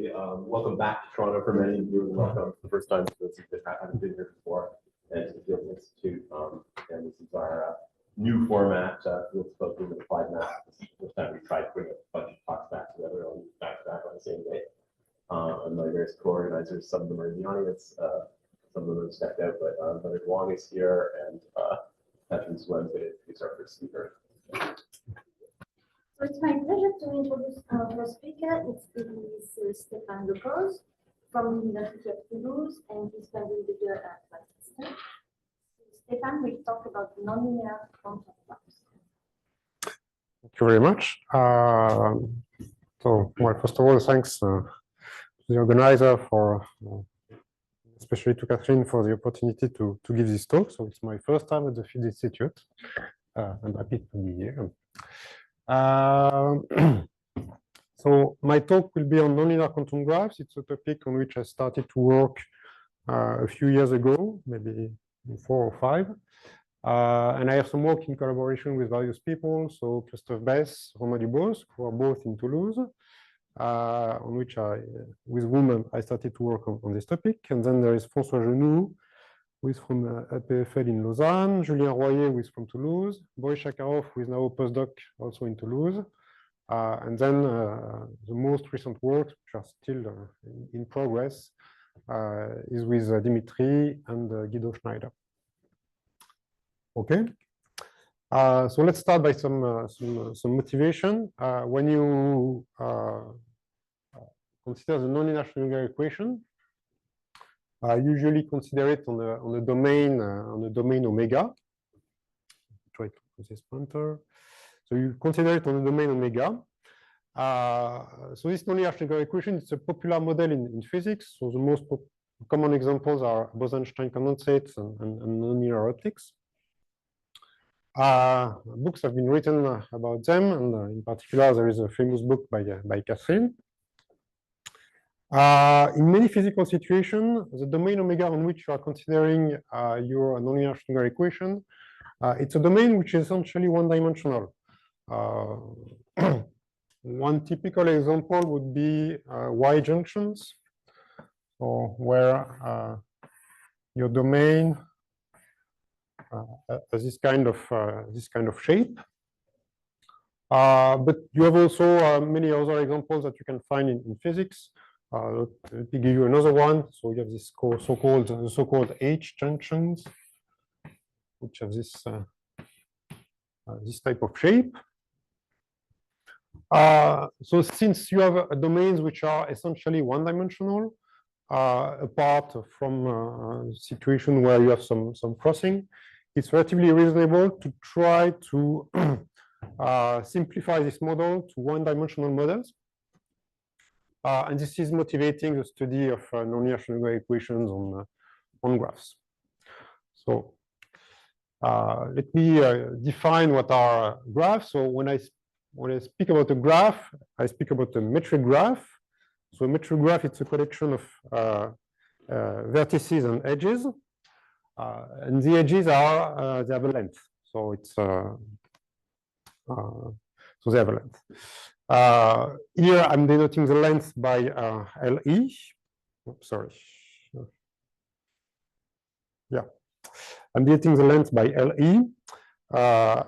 say welcome back to Toronto for many of you, and welcome the first time to those that haven't been here before, and to the Field Institute. And this is our new format, Field Spoken with Applied Math. This is the first time we tried putting a bunch of talks back together, back to back on the same day. And my various co-organizers, some of them are in the audience, some of them have stepped out, but Leonard Wong is here, and Patrick Swen is our first speaker. So it's my pleasure to introduce our first speaker. It is Stefan from the University of Toulouse, and he's studying the year at Mathematiques. Stefan will talk about nonlinear quantum graphs. Thank you very much. Well, first of all, thanks to the organizer for, especially to Catherine, for the opportunity to give this talk. So it's my first time at the Field Institute. I'm happy to be here. So my talk will be on nonlinear quantum graphs. It's a topic on which I started to work a few years ago, maybe 4 or 5. And I have some work in collaboration with various people. So Christophe Bess, Romain Dubos, who are both in Toulouse, on which with whom I started to work on this topic. And then there is François Genoux, who is from APFL in Lausanne, Julien Royer, who is from Toulouse, Boris Shakarov, who is now a postdoc also in Toulouse. And then the most recent works, which are still in progress, is with Dimitri and Guido Schneider. Okay. So let's start by some motivation. When you consider the nonlinear Schrödinger equation, usually consider it on a domain omega. Try to put this pointer. So you consider it on the domain omega. So this nonlinear Schrödinger equation is a popular model in physics. So the most common examples are Bose-Einstein condensates and nonlinear optics. Books have been written about them, and in particular, there is a famous book by Catherine. In many physical situations, the domain omega on which you are considering your nonlinear Schrödinger equation, it's a domain which is essentially one-dimensional. One typical example would be Y junctions, so where your domain has this kind of shape. But you have also many other examples that you can find in physics. Let me give you another one. So you have this so-called H junctions, which have this type of shape. So since you have domains which are essentially one-dimensional, apart from a situation where you have some crossing, it's relatively reasonable to try to simplify this model to one-dimensional models. And this is motivating the study of nonlinear Schrödinger equations on graphs. So let me define what are graphs. So when I speak about a graph, I speak about a metric graph. So a metric graph, it's a collection of vertices and edges. And the edges are, they have a length. So it's, so they have a length. Here I'm denoting the length by LE. Oops, sorry. Yeah, I'm denoting the length by LE.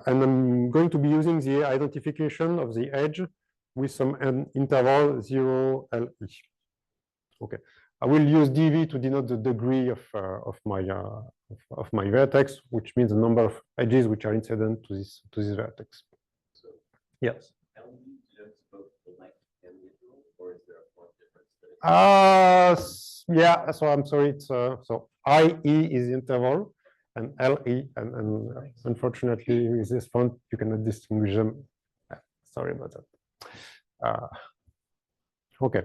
And I'm going to be using the identification of the edge with some interval 0 LE. Okay, I will use dV to denote the degree of my vertex, which means the number of edges which are incident to this vertex. So, yes. LE denotes both the length and the interval, or is there a point difference? Yeah. So I'm sorry. It's so IE is the interval, and LE, and unfortunately with this font you cannot distinguish them. Sorry about that. Okay.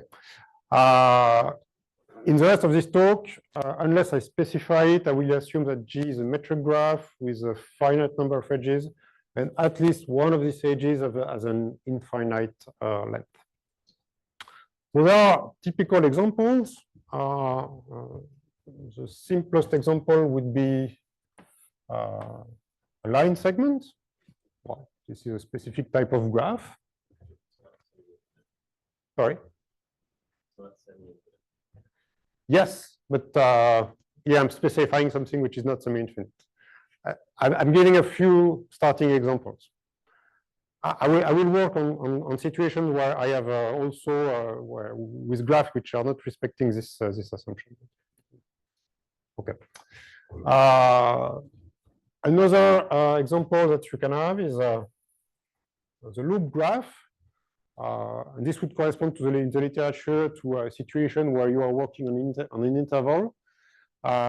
In the rest of this talk, unless I specify it, I will assume that G is a metric graph with a finite number of edges, and at least one of these edges has an infinite length. So there are typical examples. The simplest example would be a line segment. Well, this is a specific type of graph. Sorry. not semi-infinite. Yes, but yeah, I'm specifying something which is not semi-infinite. I'm giving a few starting examples. I will work on situations where I have also with graphs which are not respecting this assumption. Okay. Another example that you can have is the loop graph. And this would correspond to in the literature to a situation where you are working on an interval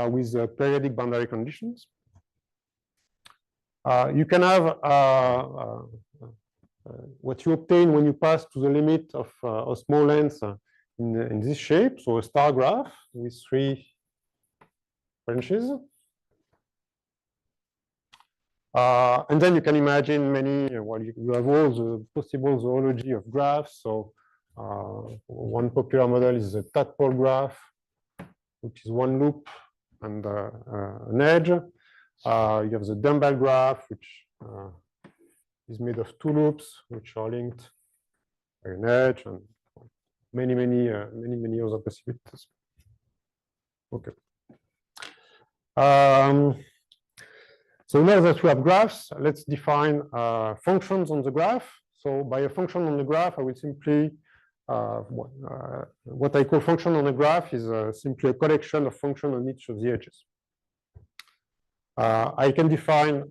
with periodic boundary conditions. You can have what you obtain when you pass to the limit of a small length in this shape, so a star graph with 3 branches. And then you can imagine many, well, you have all the possible zoology of graphs. So one popular model is the tadpole graph, which is one loop and an edge. You have the dumbbell graph, which is made of 2 loops, which are linked by an edge, and many other possibilities. Okay. So now that we have graphs, let's define functions on the graph. So by a function on the graph, I will simply, what I call function on the graph is simply a collection of functions on each of the edges. I can define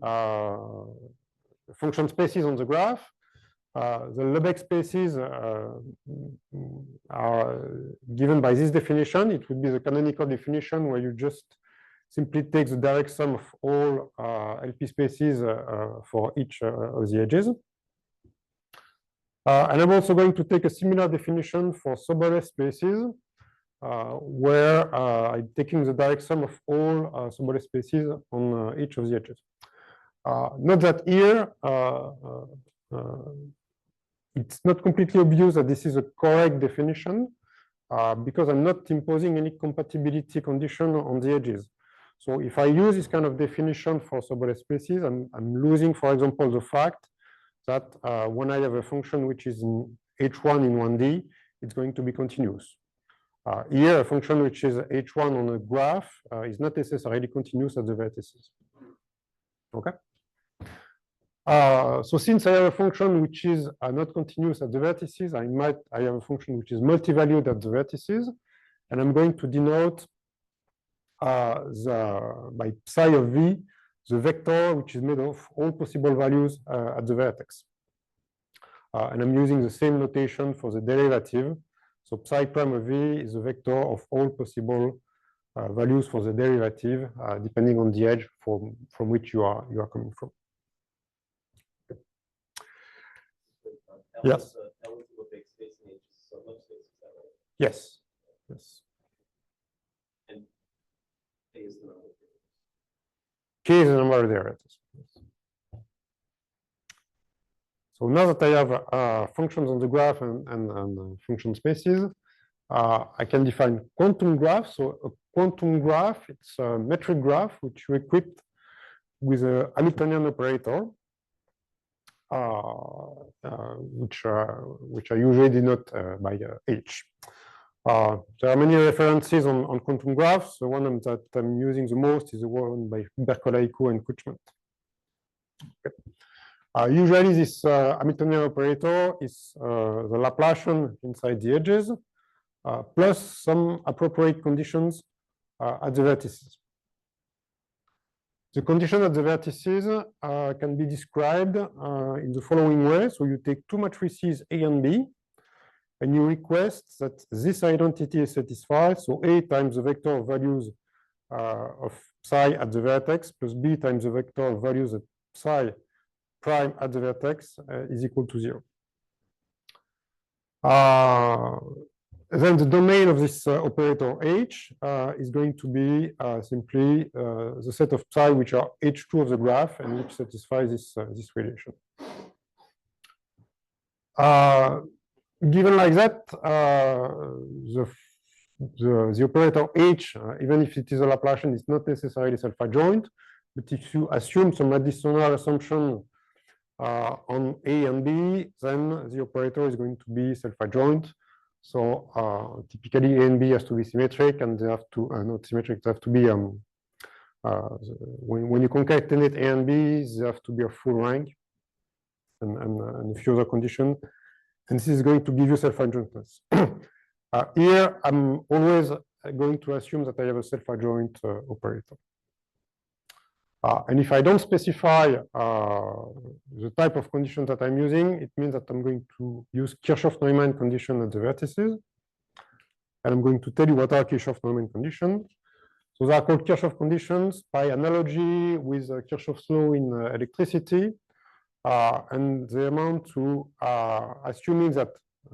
function spaces on the graph. The Lebesgue spaces are given by this definition. It would be the canonical definition where you just simply take the direct sum of all LP spaces for each of the edges. And I'm also going to take a similar definition for Sobolev spaces, where I'm taking the direct sum of all Sobolev spaces on each of the edges. Note that here, it's not completely obvious that this is a correct definition, because I'm not imposing any compatibility condition on the edges. So if I use this kind of definition for Sobolev spaces, I'm losing, for example, the fact that when I have a function which is in H1 in 1D, it's going to be continuous. Here, a function which is H1 on a graph is not necessarily continuous at the vertices. Okay. So since I have a function which is not continuous at the vertices, I have a function which is multi-valued at the vertices, and I'm going to denote by psi of v, the vector which is made of all possible values at the vertex. And I'm using the same notation for the derivative. So psi prime of v is the vector of all possible values for the derivative, depending on the edge from which you are coming from. Yes. Yes. Yes. K is the number of derivatives. So now that I have functions on the graph and function spaces, I can define quantum graphs. So a quantum graph, it's a metric graph which you equip with a Hamiltonian operator, which I usually denote by H. There are many references on quantum graphs. The one that I'm using the most is the one by Berkolaico and Kuchment. Okay. Usually this Hamiltonian operator is the Laplacian inside the edges, plus some appropriate conditions at the vertices. The condition at the vertices can be described in the following way. So you take 2 matrices A and B, and you request that this identity is satisfied. So A times the vector of values of psi at the vertex plus B times the vector of values of psi prime at the vertex is equal to 0. Then the domain of this operator H is going to be simply the set of psi which are H2 of the graph and which satisfies this relation. Given like that, the operator H, even if it is a Laplacian, is not necessarily self-adjoint. But if you assume some additional assumption on A and B, then the operator is going to be self-adjoint. So typically A and B has to be symmetric, and they have to not symmetric. They have to be when you concatenate A and B, they have to be a full rank, and a few other conditions. And this is going to give you self-adjointness. Here, I'm always going to assume that I have a self-adjoint operator. And if I don't specify the type of condition that I'm using, it means that I'm going to use Kirchhoff-Neumann condition at the vertices. And I'm going to tell you what are Kirchhoff-Neumann conditions. So they are called Kirchhoff conditions by analogy with Kirchhoff's law in electricity. And they amount to assuming that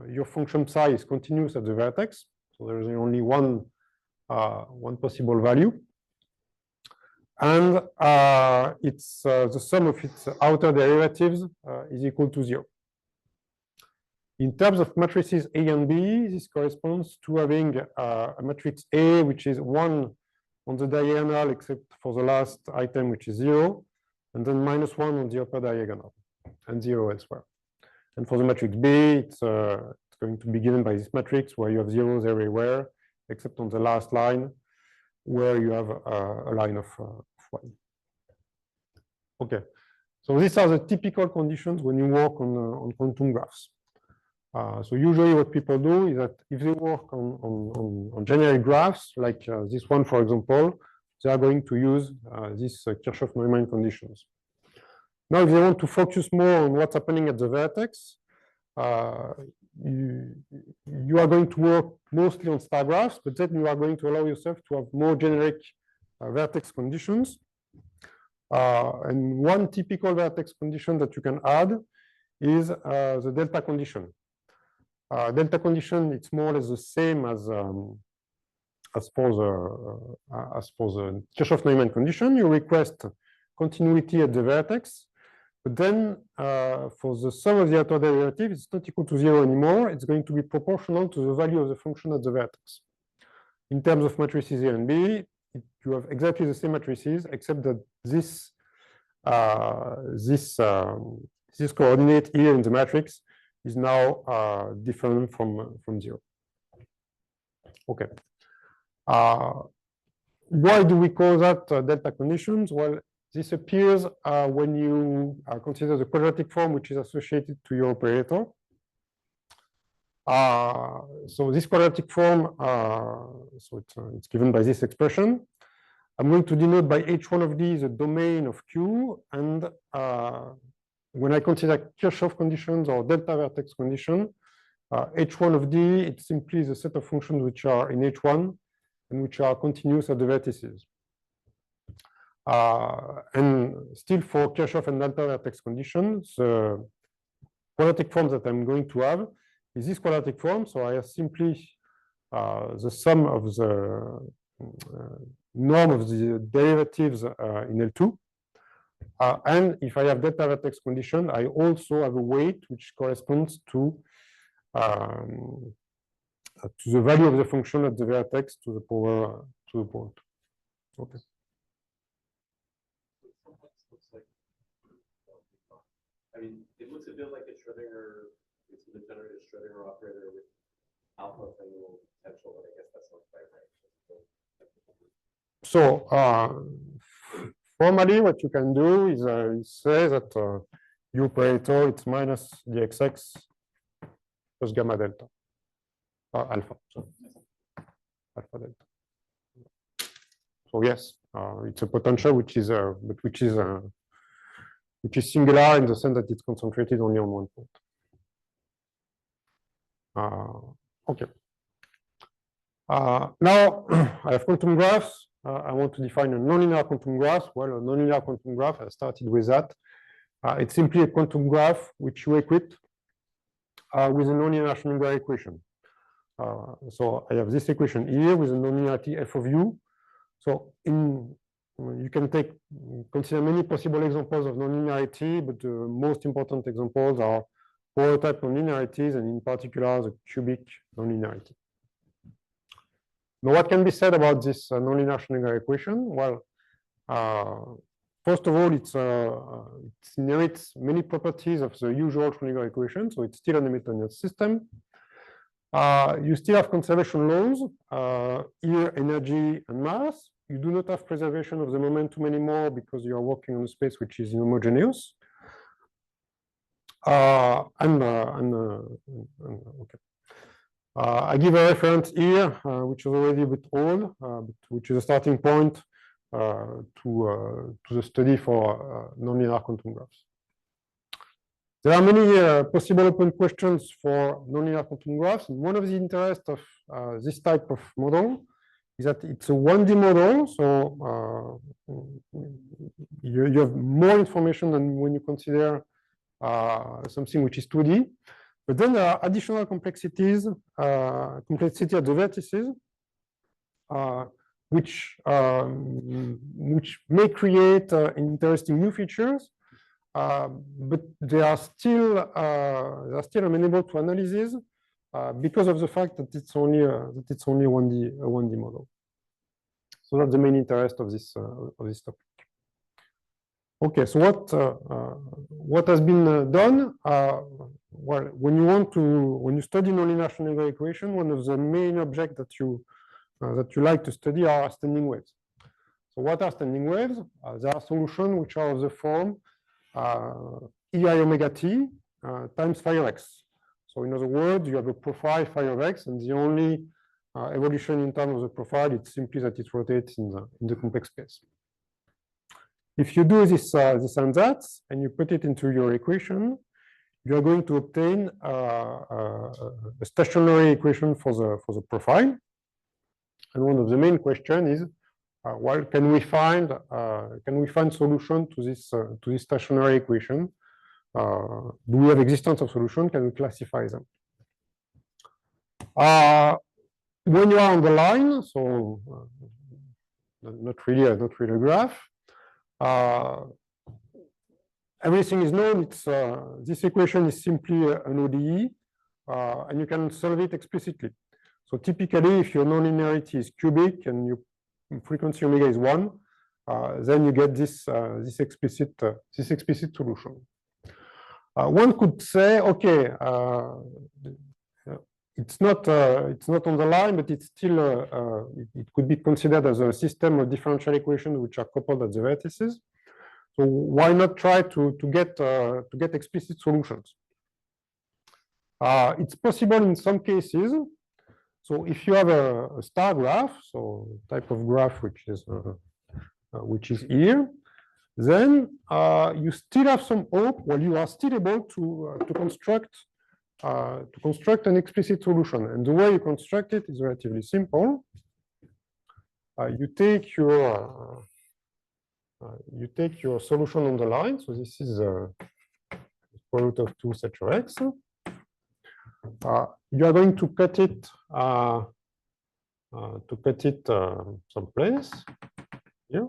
your function psi is continuous at the vertex. So there is only one possible value. And it's the sum of its outer derivatives is equal to 0. In terms of matrices A and B, this corresponds to having a matrix A, which is 1 on the diagonal, except for the last item, which is 0, and then -1 on the upper diagonal, and 0 elsewhere. And for the matrix B, it's going to be given by this matrix where you have zeros everywhere, except on the last line, where you have a line of 1. Okay, so these are the typical conditions when you work on quantum graphs. So usually what people do is that if they work on generic graphs, like this one, for example, they are going to use these Kirchhoff-Neumann conditions. Now, if they want to focus more on what's happening at the vertex, you are going to work mostly on star graphs, but then you are going to allow yourself to have more generic vertex conditions. And one typical vertex condition that you can add is the delta condition. Delta condition, it's more or less the same as for the Kirchhoff-Neumann condition. You request continuity at the vertex, but then for the sum of the outer derivative, it's not equal to 0 anymore. It's going to be proportional to the value of the function at the vertex. In terms of matrices A and B, you have exactly the same matrices, except that this coordinate here in the matrix is now different from 0. Okay. Why do we call that delta conditions? Well, this appears when you consider the quadratic form which is associated to your operator. So this quadratic form, it's given by this expression. I'm going to denote by h1 of d the domain of Q, and when I consider Kirchhoff conditions or delta vertex condition, h1 of d, it's simply the set of functions which are in h1 and which are continuous at the vertices. And still for Kirchhoff and delta vertex conditions, the quadratic form that I'm going to have is this quadratic form. So I have simply the sum of the norm of the derivatives in L2. And if I have delta vertex condition, I also have a weight which corresponds to the value of the function at the vertex to the power 2. Okay. I mean, it looks a bit like a Schrodinger, it's a degenerate Schrodinger operator with alpha angular potential, but I guess that's not quite right. So formally, what you can do is say that U operator it's minus dxx plus gamma delta alpha. So alpha delta. So yes, it's a potential which is singular in the sense that it's concentrated only on one point. Okay. Now I have quantum graphs. I want to define a nonlinear quantum graph. Well, a nonlinear quantum graph, I started with that. It's simply a quantum graph which you equip with a nonlinear Schrodinger equation. So I have this equation here with a nonlinearity f of u. So you can consider many possible examples of nonlinearity, but the most important examples are power type nonlinearities, and in particular the cubic nonlinearity. Now, what can be said about this nonlinear Schrodinger equation? Well, first of all, it inherits many properties of the usual Schrodinger equation, so it's still an Hamiltonian system. You still have conservation laws, here energy and mass. You do not have preservation of the momentum anymore because you are working on a space which is inhomogeneous. Okay. I give a reference here, which is already a bit old, but which is a starting point to the study for nonlinear quantum graphs. There are many possible open questions for nonlinear quantum graphs. And one of the interests of this type of model is that it's a 1D model. So you have more information than when you consider something which is 2D. But then there are additional complexities, complexity at the vertices, which may create interesting new features. But they are still amenable to analysis because of the fact that it's only a 1D model. So that's the main interest of this topic. Okay, so what has been done? Well, when you study nonlinear Schrödinger equation, one of the main objects that you like to study are standing waves. So what are standing waves? There are solutions which are of the form EI omega t times phi of x. So in other words, you have a profile phi of x, and the only evolution in terms of the profile, it's simply that it rotates in the complex space. If you do this and that, and you put it into your equation, you are going to obtain a stationary equation for the profile. And one of the main questions is, well, can we find solution to this stationary equation? Do we have existence of solution? Can we classify them? When you are on the line, so not really a graph. Everything is known. This equation is simply an ODE, and you can solve it explicitly. So typically, if your nonlinearity is cubic and your frequency omega is 1, then you get this explicit solution. One could say, okay, it's not on the line, but it's still it could be considered as a system of differential equations which are coupled at the vertices. So why not try to get explicit solutions? It's possible in some cases. So if you have a star graph, so type of graph which is here, then you still have some hope. Well, you are still able to construct an explicit solution. And the way you construct it is relatively simple. You take your solution on the line. So this is square root of 2 such x. You are going to cut it someplace here.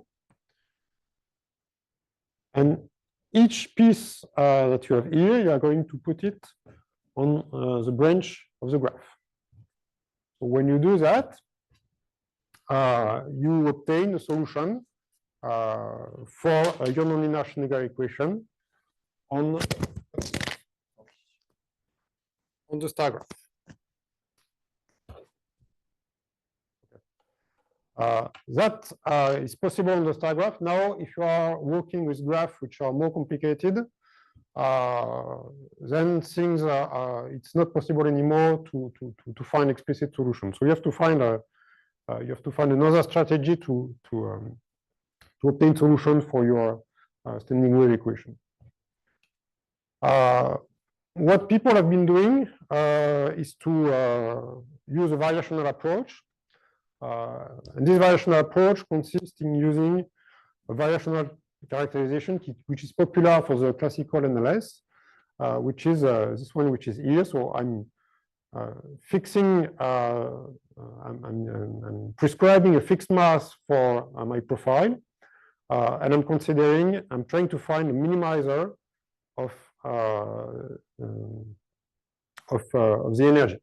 And each piece that you have here, you are going to put it on the branch of the graph. So when you do that, you obtain a solution for your nonlinear Schrödinger equation on the star graph. That is possible on the star graph. Now, if you are working with graphs which are more complicated, then things it's not possible anymore to find explicit solutions. So you have to find another strategy to obtain solutions for your standing wave equation. What people have been doing is to use a variational approach. And this variational approach consists in using a variational characterization, which is popular for the classical NLS, which is this one, which is here. So I'm fixing, I'm prescribing a fixed mass for my profile, and I'm trying to find a minimizer of the energy.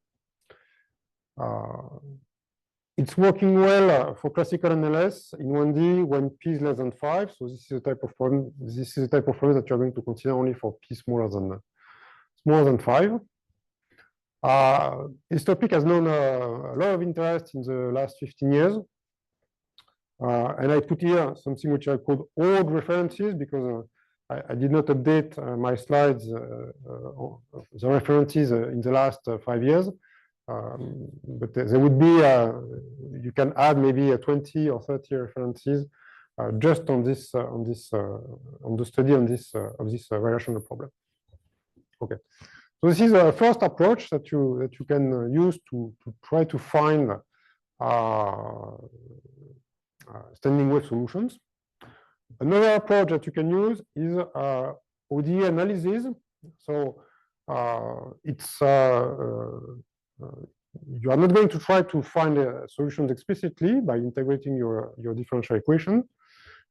It's working well for classical NLS in 1D when p is less than 5. So this is a type of problem. This is a type of problem that you're going to consider only for p smaller than 5. This topic has known a lot of interest in the last 15 years. And I put here something which I called old references because I did not update my slides, the references in the last 5 years. But there would be, you can add maybe 20 or 30 references just on this, on the study on this of this relational problem. Okay, so this is a first approach that you can use to try to find standing wave solutions. Another approach that you can use is ODE analysis. So it's you are not going to try to find solutions explicitly by integrating your differential equation,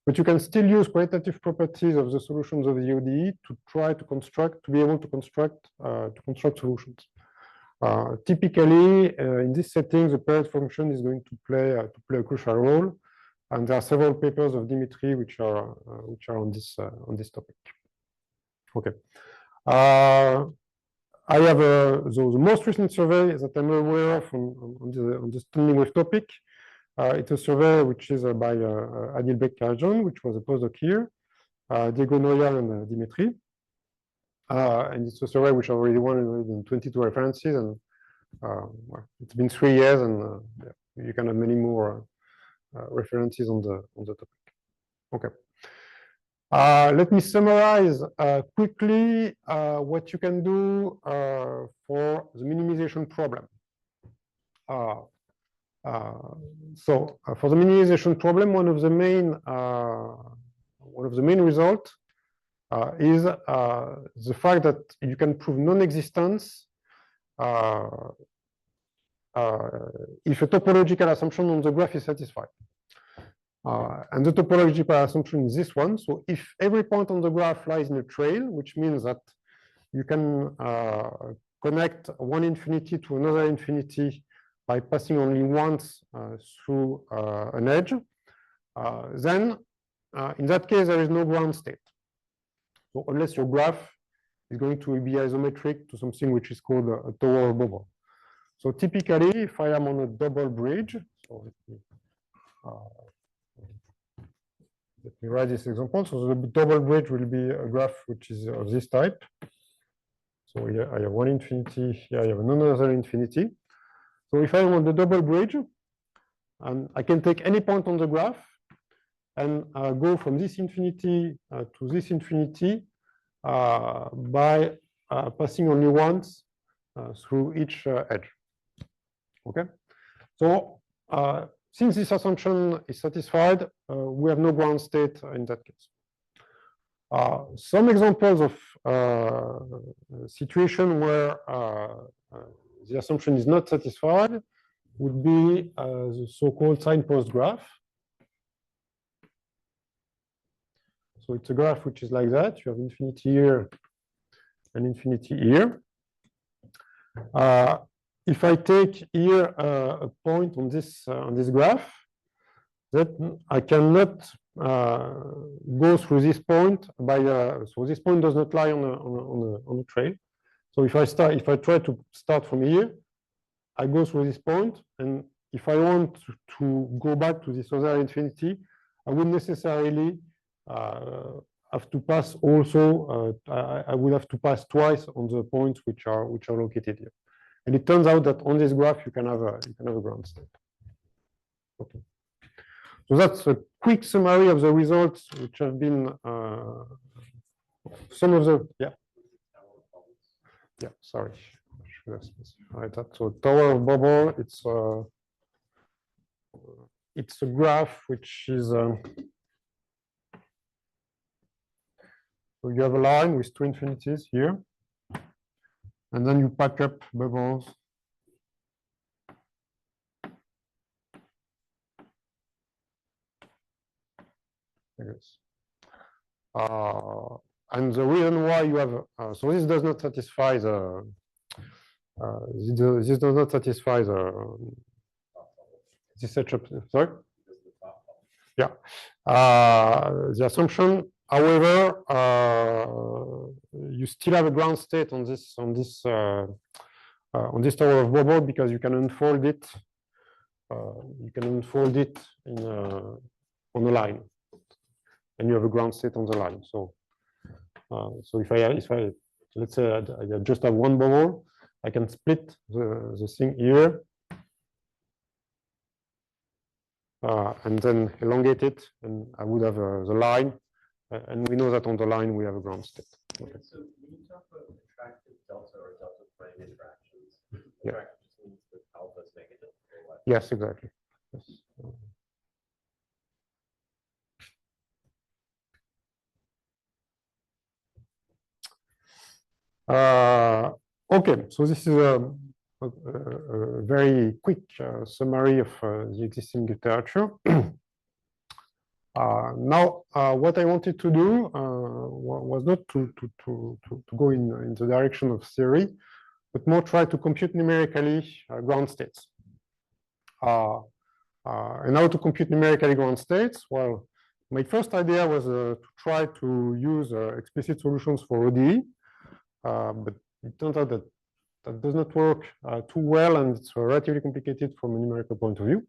but you can still use qualitative properties of the solutions of the ODE to try to construct, to be able to construct solutions. Typically, in this setting, the Perret function is going to play a crucial role, and there are several papers of Dimitri which are on this topic. Okay. I have the most recent survey that I'm aware of on the standing wave topic. It's a survey which is by Adil Bekkarajan, which was a postdoc here, Diego Noya and Dimitri. And it's a survey which already 122 references, and well, it's been 3 years, and yeah, you can have many more references on the topic. Okay. Let me summarize quickly what you can do for the minimization problem. So for the minimization problem, one of the main results is the fact that you can prove non-existence if a topological assumption on the graph is satisfied. And the topological assumption is this one. So if every point on the graph lies in a trail, which means that you can connect one infinity to another infinity by passing only once through an edge, then in that case, there is no ground state. So unless your graph is going to be isometric to something which is called a tower bubble. So typically, if I am on a double bridge, so let me write this example. So the double bridge will be a graph which is of this type. So here I have one infinity, here I have another infinity. So if I want the double bridge, and I can take any point on the graph and go from this infinity to this infinity by passing only once through each edge. Okay, so since this assumption is satisfied, we have no ground state in that case. Some examples of situation where the assumption is not satisfied would be the so-called signpost graph. So it's a graph which is like that. You have infinity here and infinity here. If I take here a point on this graph, then I cannot go through this point by so this point does not lie on a trail. So if I try to start from here, I go through this point, and if I want to go back to this other infinity, I would necessarily have to pass also. I would have to pass twice on the points which are located here. And it turns out that on this graph you can have a ground state. Okay. So that's a quick summary of the results which have been some of the sorry, I should have specified that. So tower of bubble, it's a graph which is so you have a line with two infinities here, and then you pack up bubbles. I guess. And the reason why you have so this does not satisfy the this does not satisfy this setup. Sorry. Yeah. The assumption, however, you still have a ground state on this on this tower of bubble because you can unfold it. You can unfold it in on a line, and you have a ground state on the line. So, if I let's say I just have one bubble, I can split the thing here, and then elongate it, and I would have the line, and we know that on the line we have a ground state. Okay. So when you talk about attractive delta or delta prime interactions, Yeah. attractive just means that alpha is negative or what? Yes, exactly. Yes. Okay, so this is a very quick summary of the existing literature. Now, what I wanted to do was not to go in the direction of theory, but more try to compute numerically ground states. And how to compute numerically ground states? Well, my first idea was to try to use explicit solutions for ODE, but it turns out that that does not work too well, and it's relatively complicated from a numerical point of view.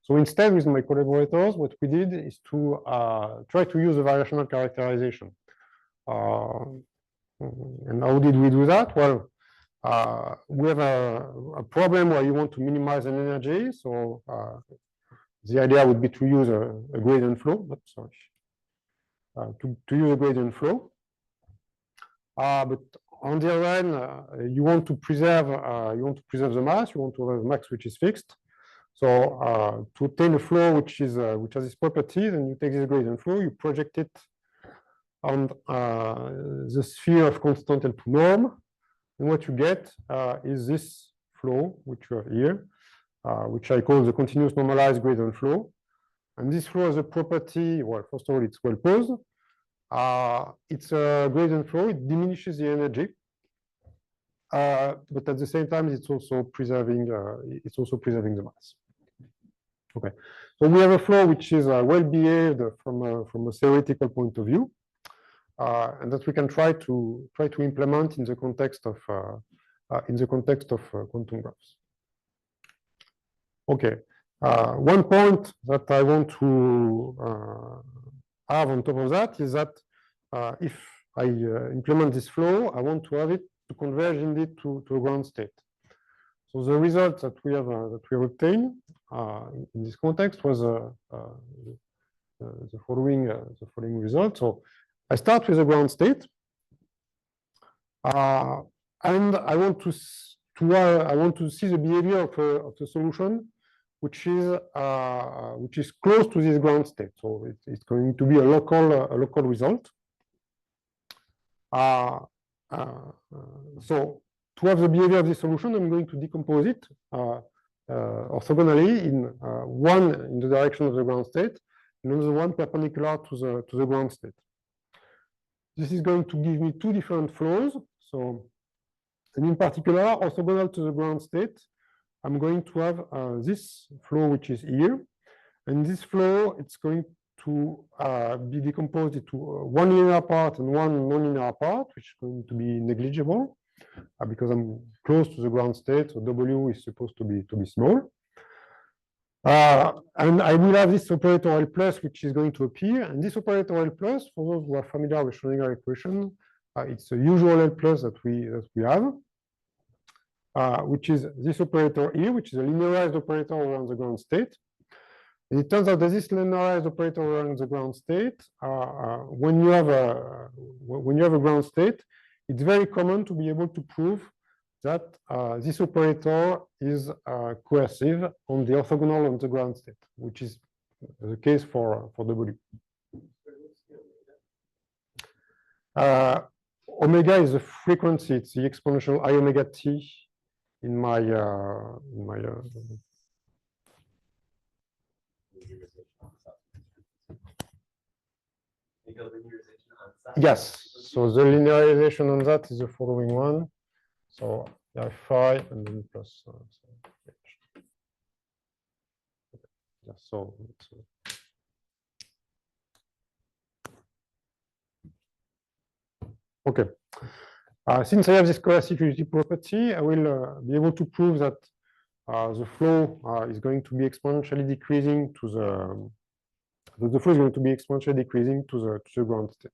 So instead, with my collaborators, what we did is to try to use a variational characterization. And how did we do that? Well, we have a problem where you want to minimize an energy. So the idea would be to use a gradient flow. Oops, sorry. To use a gradient flow. But on the other hand, you want to preserve the mass. You want to have a max which is fixed. So to obtain a flow which has these properties, and you take this gradient flow, you project it on the sphere of constant L2 norm, and what you get is this flow which you have here, which I call the continuous normalized gradient flow. And this flow has a property. Well, first of all, it's well posed. It's a gradient flow. It diminishes the energy. But at the same time, it's also preserving the mass. Okay, so we have a flow which is well behaved from a theoretical point of view, and that we can try to implement in the context of quantum graphs. Okay, one point that I want to have on top of that is that if I implement this flow, I want to have it to converge indeed to a ground state. So the result that we have obtained in this context was the following result. So I start with a ground state, and I want to see the behavior of the solution, which is close to this ground state. So it's going to be a local result. So to have the behavior of this solution, I'm going to decompose it orthogonally in one in the direction of the ground state, and another one perpendicular to the ground state. This is going to give me two different flows. So, and in particular, orthogonal to the ground state, I'm going to have this flow which is here, and this flow it's going to be decomposed into one linear part and one nonlinear part, which is going to be negligible. Because I'm close to the ground state, so W is supposed to be small. And I will have this operator L plus, which is going to appear. And this operator L plus, for those who are familiar with Schrödinger equation, it's a usual L plus that we have, which is this operator here, which is a linearized operator around the ground state. And it turns out that this linearized operator around the ground state, when you have a ground state, it's very common to be able to prove that this operator is coercive on the orthogonal on the ground state, which is the case for W. Omega is the frequency; it's the exponential I omega t in my Yes. So the linearization on that is the following one. So I have phi and then plus. Yeah, so okay. Since I have this coercivity property, I will be able to prove that the flow is going to be exponentially decreasing to the flow is going to be exponentially decreasing to the ground state.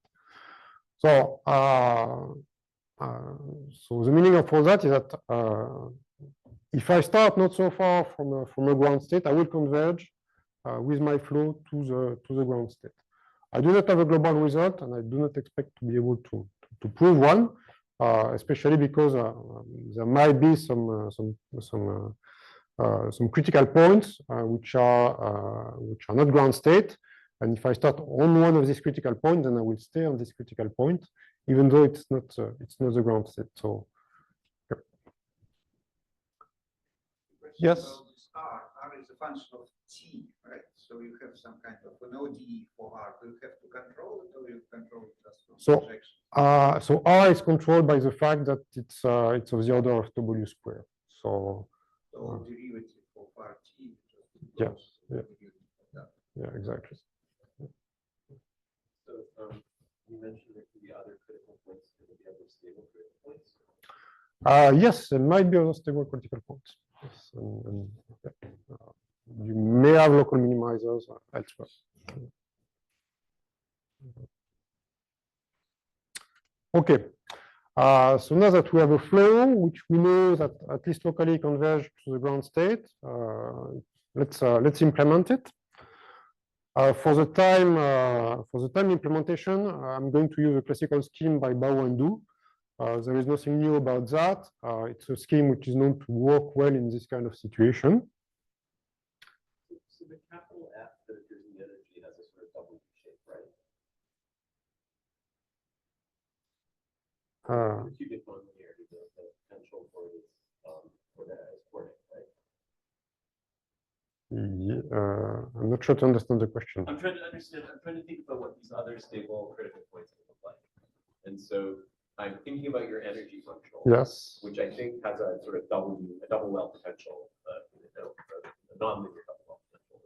So, so the meaning of all that is that if I start not so far from a ground state, I will converge with my flow to the ground state. I do not have a global result, and I do not expect to be able to prove one, especially because there might be some critical points which are not ground state. And if I start on one of these critical points, then I will stay on this critical point, even though it's not the ground state. So, yep. Yes. R is a function of t, right? So you have some kind of an ODE for R. Do you have to control it, or you control it just from projection? So R is controlled by the fact that it's of the order of W squared. So derivative of RT. Yeah. Yeah, exactly. So you mentioned there could be other critical points. Could there be other stable critical points? Yes, there might be other stable critical points. Yes, and you may have local minimizers elsewhere. Okay. So now that we have a flow, which we know that at least locally converge to the ground state, let's implement it. For the time implementation, I'm going to use a classical scheme by Bao and Du. There is nothing new about that. It's a scheme which is known to work well in this kind of situation. So the capital F that appears in the energy has a sort of double shape, right? The cubic nonlinear, the potential for this for that is coordinate, right? I'm not sure to understand the question. I'm trying to understand. I'm trying to think about what these other stable critical points look like, and so I'm thinking about your energy functional. Yes. Which I think has a sort of double well potential, a nonlinear double well potential.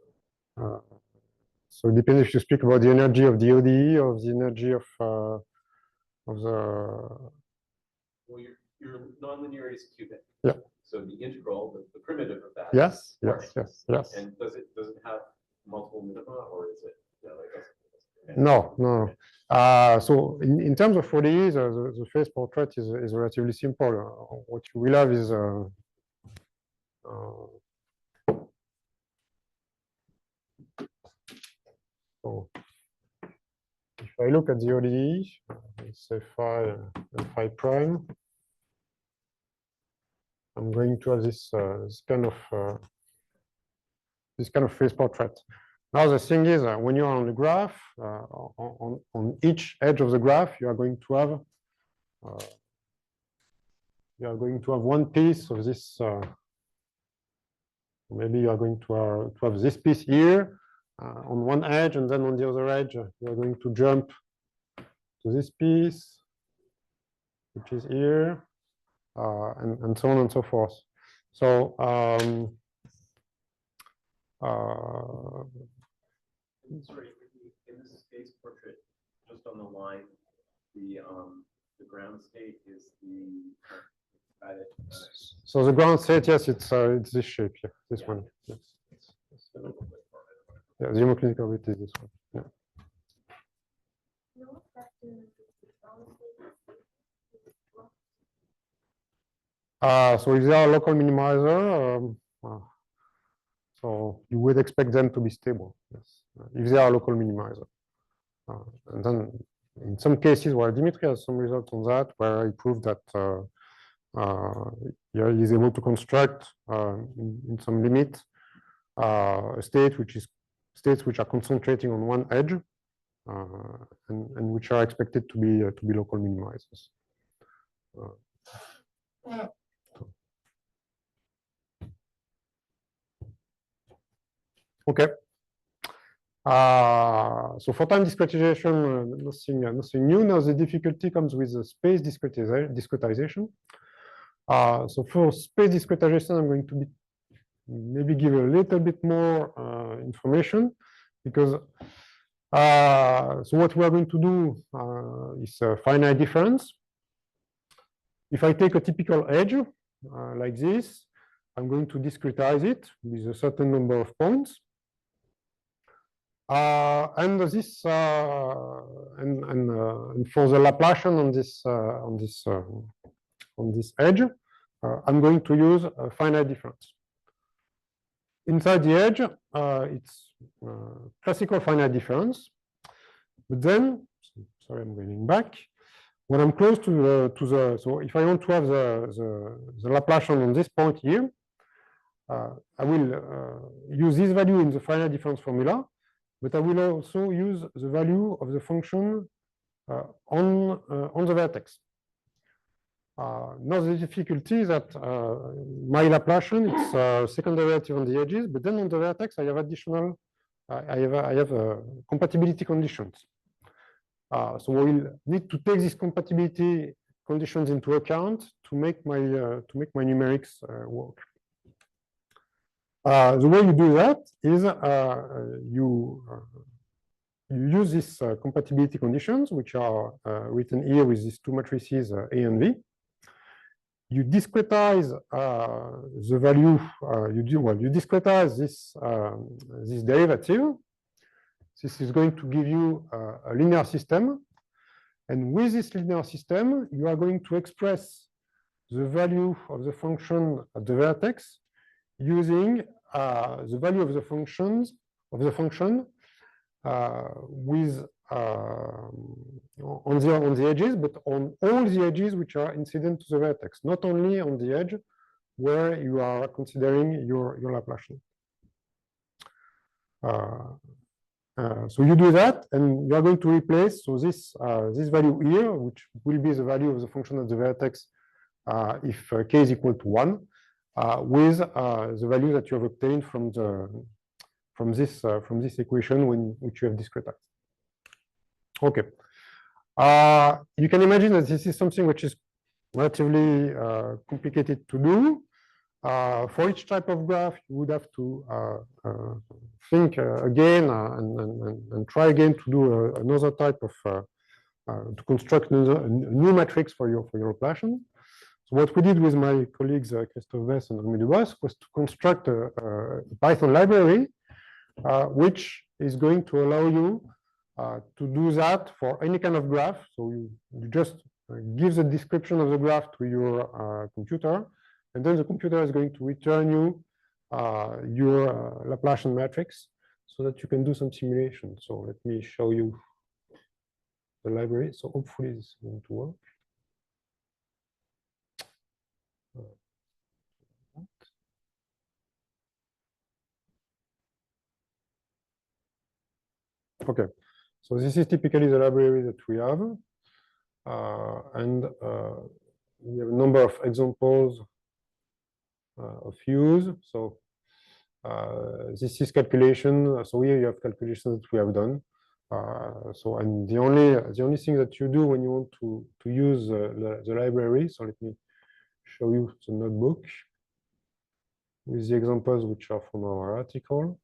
So it depends if you speak about the energy of the ODE or the energy of the. Well, your nonlinear is cubic. Yeah. So the integral, the primitive of that. Yes. Yes. And does it have multiple minima, or is it? No. So in terms of ODE, the phase portrait is relatively simple. What you will have is so if I look at the ODE, let's say phi prime, I'm going to have this kind of phase portrait. Now the thing is, when you're on the graph, on each edge of the graph, you are going to have one piece of this. Maybe you are going to have this piece here on one edge, and then on the other edge, you are going to jump to this piece, which is here, and so on and so forth. So sorry, in this phase portrait, just on the line, the ground state is the so the ground state, yes, it's this shape here, this one. Yes. Yeah, the homoclinic orbit is this one. Yeah. So if they are local minimizer, so you would expect them to be stable, yes, if they are local minimizer. And then in some cases where Dimitri has some results on that, where he proved that he is able to construct in some limit a state states which are concentrating on one edge and which are expected to be local minimizers. Okay. So for time discretization, nothing new. Now the difficulty comes with the space discretization. So for space discretization, I'm going to maybe give a little bit more information, because so what we are going to do is a finite difference. If I take a typical edge like this, I'm going to discretize it with a certain number of points. And this and for the Laplacian on this edge, I'm going to use a finite difference. Inside the edge, it's classical finite difference. But then, sorry, I'm going back. When I'm close to the so if I want to have the Laplacian on this point here, I will use this value in the finite difference formula, but I will also use the value of the function on the vertex. Now the difficulty is that my Laplacian, it's second derivative on the edges, but then on the vertex I have additional, I have compatibility conditions. So we will need to take these compatibility conditions into account to make my numerics work. The way you do that is you use these compatibility conditions, which are written here with these two matrices A and V. You discretize the value. You discretize this derivative. This is going to give you a linear system, and with this linear system, you are going to express the value of the function at the vertex using the value of the function with on the edges, but on all the edges which are incident to the vertex, not only on the edge where you are considering your Laplacian. So you do that, and you are going to replace this value here, which will be the value of the function at the vertex if k is equal to 1, with the value that you have obtained from this equation which you have discretized. Okay. You can imagine that this is something which is relatively complicated to do. For each type of graph, you would have to think again and try again to do another type of to construct a new matrix for your Laplacian. So what we did with my colleagues Christophe Bess and Remy Dubos was to construct a Python library which is going to allow you to do that for any kind of graph. So you just give the description of the graph to your computer, and then the computer is going to return you your Laplacian matrix so that you can do some simulation. So let me show you the library. So hopefully this is going to work. Okay, so this is typically the library that we have, and we have a number of examples of use. So this is calculation. So here you have calculations that we have done. So and the only thing that you do when you want to use the library. So let me show you the notebook with the examples which are from our article.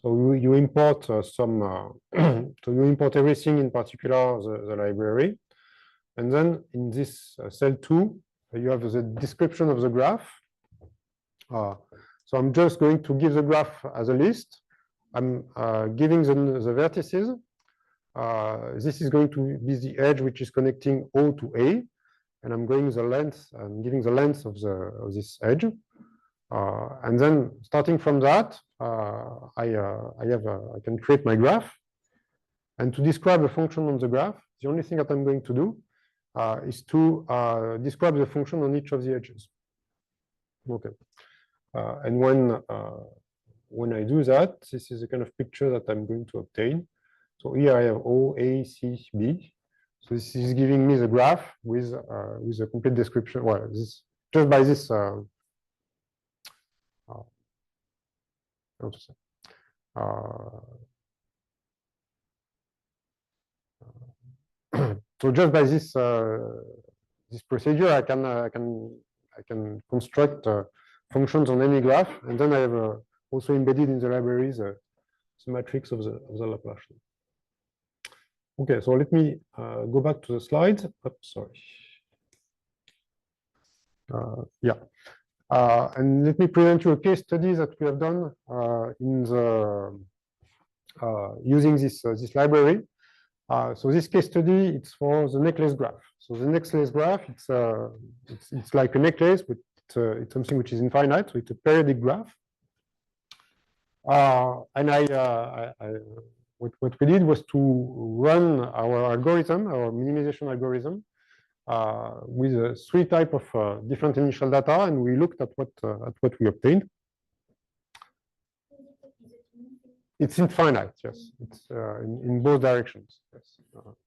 So you import so you import everything, in particular the library, and then in this cell 2 you have the description of the graph. So I'm just going to give the graph as a list. I'm giving the vertices. This is going to be the edge which is connecting O to A, and I'm going the length. I'm giving the length of this edge. And then starting from that, I can create my graph. And to describe the function on the graph, the only thing that I'm going to do is to describe the function on each of the edges. Okay. And when I do that, this is the kind of picture that I'm going to obtain. So here I have O, A, C, B. So this is giving me the graph with a complete description. Well, this just by this. So just by this this procedure, I can construct functions on any graph, and then I have also embedded in the libraries the matrix of the Laplacian. Okay, so let me go back to the slides. Oops, sorry. Yeah. And let me present you a case study that we have done in the using this library. So this case study, it's for the necklace graph. So the necklace graph, it's like a necklace, but it's something which is infinite. So it's a periodic graph. And what we did was to run our algorithm, our minimization algorithm, with 3 types of different initial data, and we looked at what we obtained. It's infinite, yes. It's in both directions. Yes,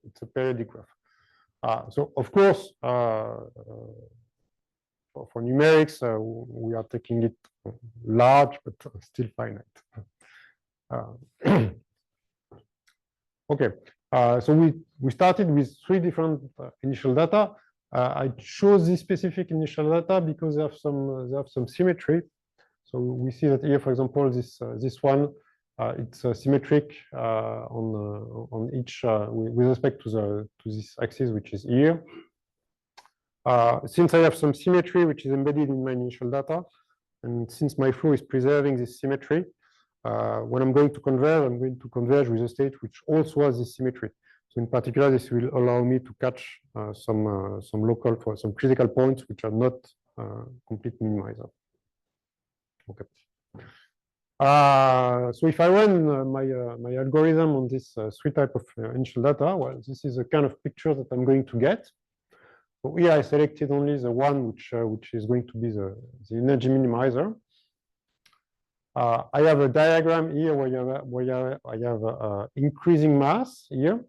it's a periodic graph. So of course, for numerics, we are taking it large, but still finite. Okay, so we started with 3 different initial data. I chose this specific initial data because they have some symmetry. So we see that here, for example, this one, it's symmetric on each with respect to this axis, which is here. Since I have some symmetry which is embedded in my initial data, and since my flow is preserving this symmetry, when I'm going to converge with a state which also has this symmetry. So in particular, this will allow me to catch some critical points which are not complete minimizer. Okay. So if I run my algorithm on this 3 types of initial data, well, this is the kind of picture that I'm going to get. So here I selected only the one which is going to be the energy minimizer. I have a diagram here where I have increasing mass here,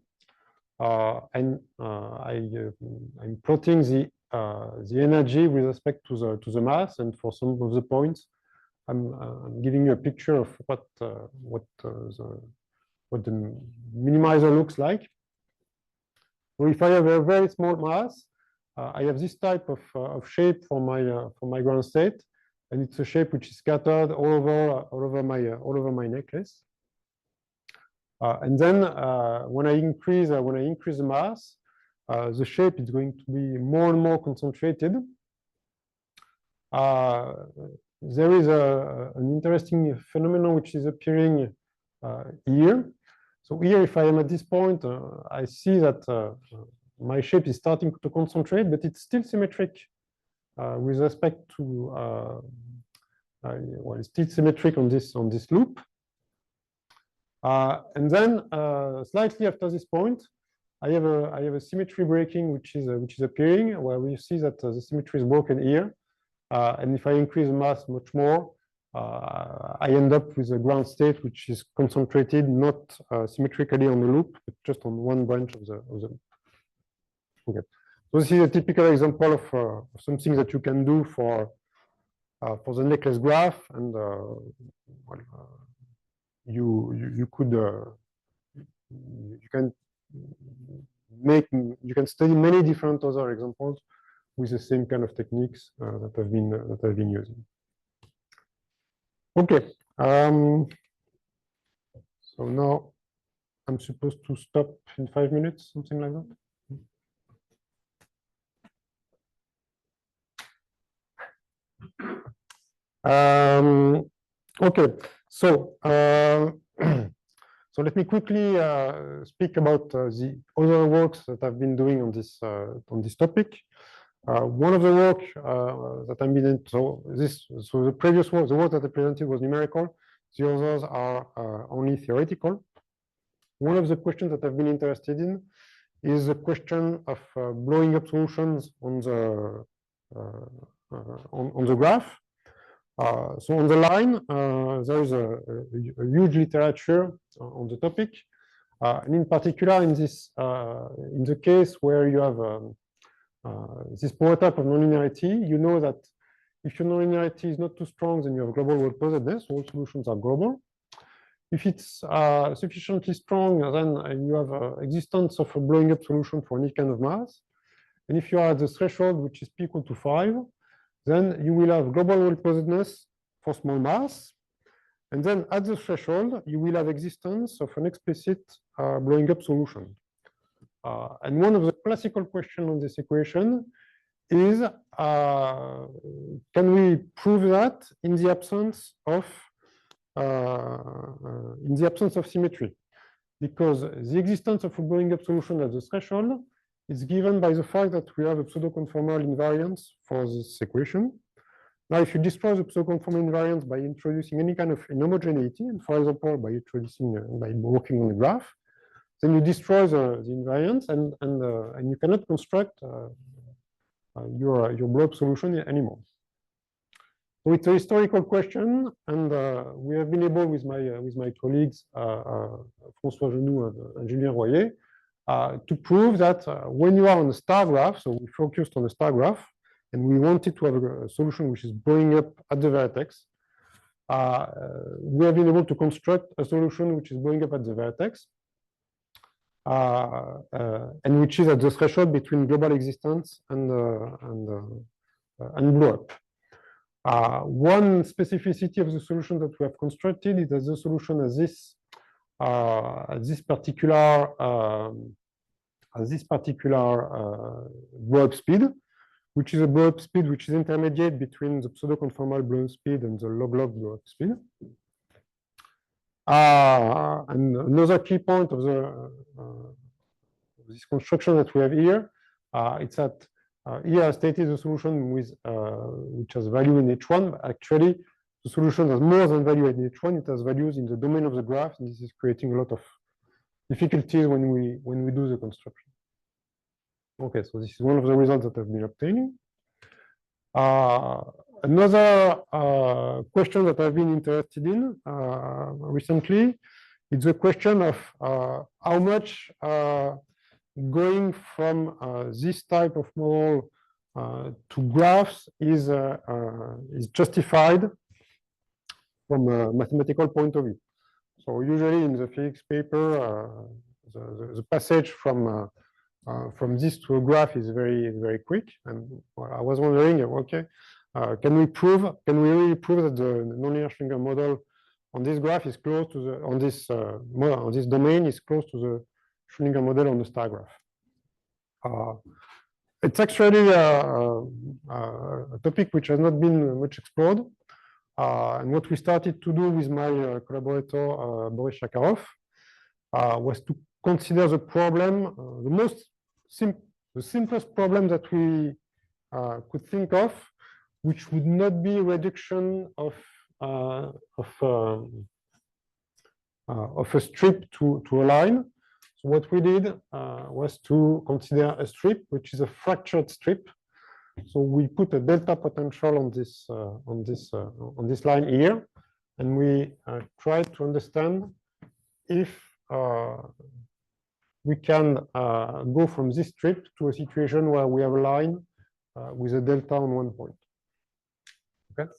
and I'm plotting the energy with respect to the mass, and for some of the points, I'm giving you a picture of what the minimizer looks like. So if I have a very small mass, I have this type of shape for my ground state, and it's a shape which is scattered all over my necklace. And then when I increase the mass, the shape is going to be more and more concentrated. There is an interesting phenomenon which is appearing here. So here, if I am at this point, I see that my shape is starting to concentrate, but it's still symmetric with respect to well, it's still symmetric on this loop. And then slightly after this point, I have a symmetry breaking which is appearing, where we see that the symmetry is broken here. And if I increase the mass much more, I end up with a ground state which is concentrated not symmetrically on the loop, but just on one branch of the loop. Okay, so this is a typical example of something that you can do for the necklace graph, and well, you can study many different other examples with the same kind of techniques that I've been using. Okay, so now I'm supposed to stop in 5 minutes, something like that. Okay, so so let me quickly speak about the other works that I've been doing on this topic. One of the work that I've been in, so the previous work, the work that I presented was numerical. The others are only theoretical. One of the questions that I've been interested in is the question of blowing up solutions on the graph. So on the line, there is a huge literature on the topic, and in particular in the case where you have this power type of nonlinearity, you know that if your nonlinearity is not too strong, then you have global well posedness. All solutions are global. If it's sufficiently strong, then you have existence of a blowing up solution for any kind of mass. And if you are at the threshold, which is p equal to 5, then you will have global well posedness for small mass. And then at the threshold, you will have existence of an explicit blowing up solution. And one of the classical questions on this equation is can we prove that in the absence of symmetry? Because the existence of a blowing up solution at the threshold is given by the fact that we have a pseudo-conformal invariance for this equation. Now, if you destroy the pseudo-conformal invariance by introducing any kind of inhomogeneity, and for example, by working on the graph, then you destroy the invariance, and you cannot construct your blow-up solution anymore. So it's a historical question, and we have been able, with my colleagues, François Genoux and Julien Royer, to prove that when you are on a star graph, so we focused on a star graph, and we wanted to have a solution which is blowing up at the vertex, we have been able to construct a solution which is blowing up at the vertex, and which is at the threshold between global existence and blow up. One specificity of the solution that we have constructed is that the solution has this particular blow-up speed, which is a blow-up speed which is intermediate between the pseudo-conformal blow-up speed and the log-log blow-up speed. And another key point of this construction that we have here, it's that here I stated the solution with which has value in H1. But actually, the solution has more than value in H1. It has values in the domain of the graph, and this is creating a lot of difficulties when we do the construction. Okay, so this is one of the results that I've been obtaining. Another question that I've been interested in recently is the question of how much going from this type of model to graphs is justified from a mathematical point of view. So usually in the physics paper, the passage from this to a graph is very quick. And I was wondering, okay, can we really prove that the nonlinear Schrödinger model on this graph is close to the on this domain is close to the Schrödinger model on the star graph? It's actually a topic which has not been much explored. And what we started to do with my collaborator Boris Shakarov was to consider the problem, the simplest problem that we could think of, which would not be reduction of a strip to a line. So what we did was to consider a strip, which is a fractured strip. So we put a delta potential on this line here, and we tried to understand if we can go from this strip to a situation where we have a line with a delta on one point. Okay.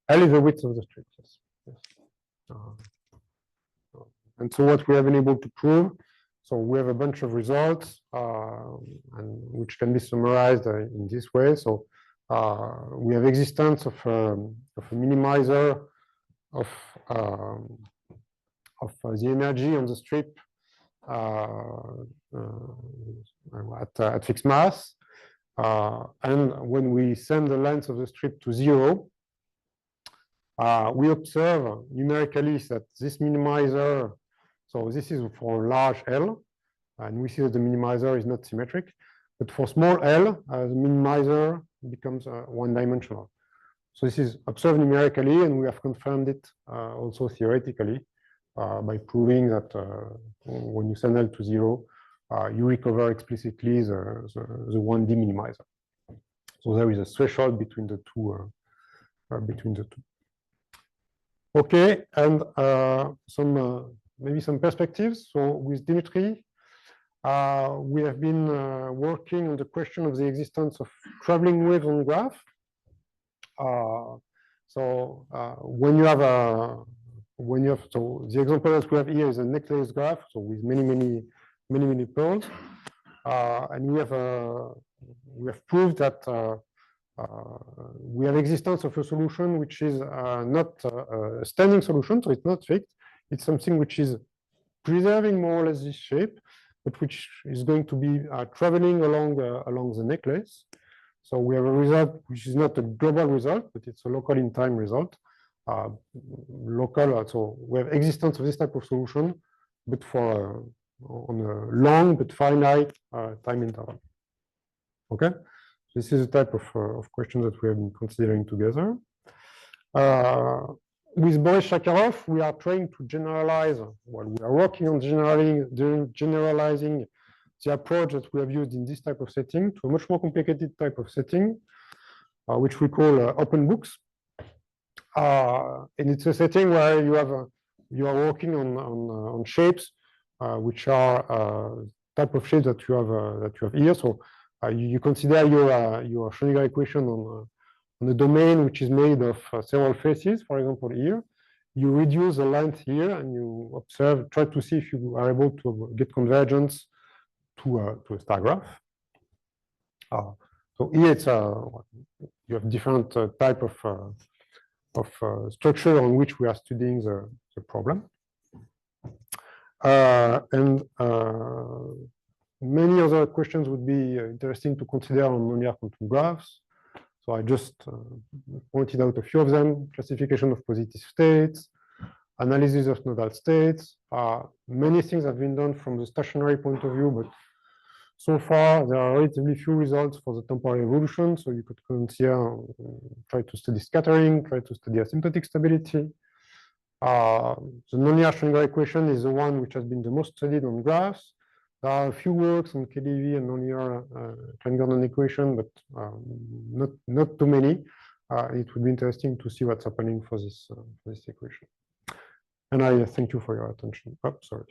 L is the width of the strip. Yes. And so what we have been able to prove, so we have a bunch of results, and which can be summarized in this way. So we have existence of a minimizer of the energy on the strip at fixed mass. And when we send the length of the strip to 0, we observe numerically that this minimizer, so this is for large L, and we see that the minimizer is not symmetric. But for small l, the minimizer becomes one-dimensional. So this is observed numerically, and we have confirmed it also theoretically by proving that when you send L to 0, you recover explicitly the 1D minimizer. So there is a threshold between the two. Okay, and maybe some perspectives. So with Dimitri, we have been working on the question of the existence of traveling waves on the graph. So when you have so the example that we have here is a necklace graph, so with many pearls, and we have proved that we have existence of a solution which is not a standing solution, so it's not fixed. It's something which is preserving more or less this shape, but which is going to be traveling along the necklace. So we have a result which is not a global result, but it's a local in time result. So we have existence of this type of solution, but for on a long but finite time interval. Okay, this is the type of question that we have been considering together. With Boris Shakarov, we are trying to generalize, well, we are working on generalizing the approach that we have used in this type of setting to a much more complicated type of setting, which we call open books. And it's a setting where you are working on shapes, which are type of shapes that you have here. So you consider your Schrödinger equation on a domain which is made of several faces. For example, here you reduce the length here, and you observe, try to see if you are able to get convergence to a star graph. So here it's you have different type of structure on which we are studying the problem. And many other questions would be interesting to consider on nonlinear quantum graphs. So I just pointed out a few of them: classification of positive states, analysis of nodal states. Many things have been done from the stationary point of view, but so far there are relatively few results for the temporal evolution. So you could consider, try to study scattering, try to study asymptotic stability. The nonlinear Schrödinger equation is the one which has been the most studied on graphs. There are a few works on KDV and nonlinear Klein-Gordon equation, but not too many. It would be interesting to see what's happening for this equation. And I thank you for your attention. Oh, sorry.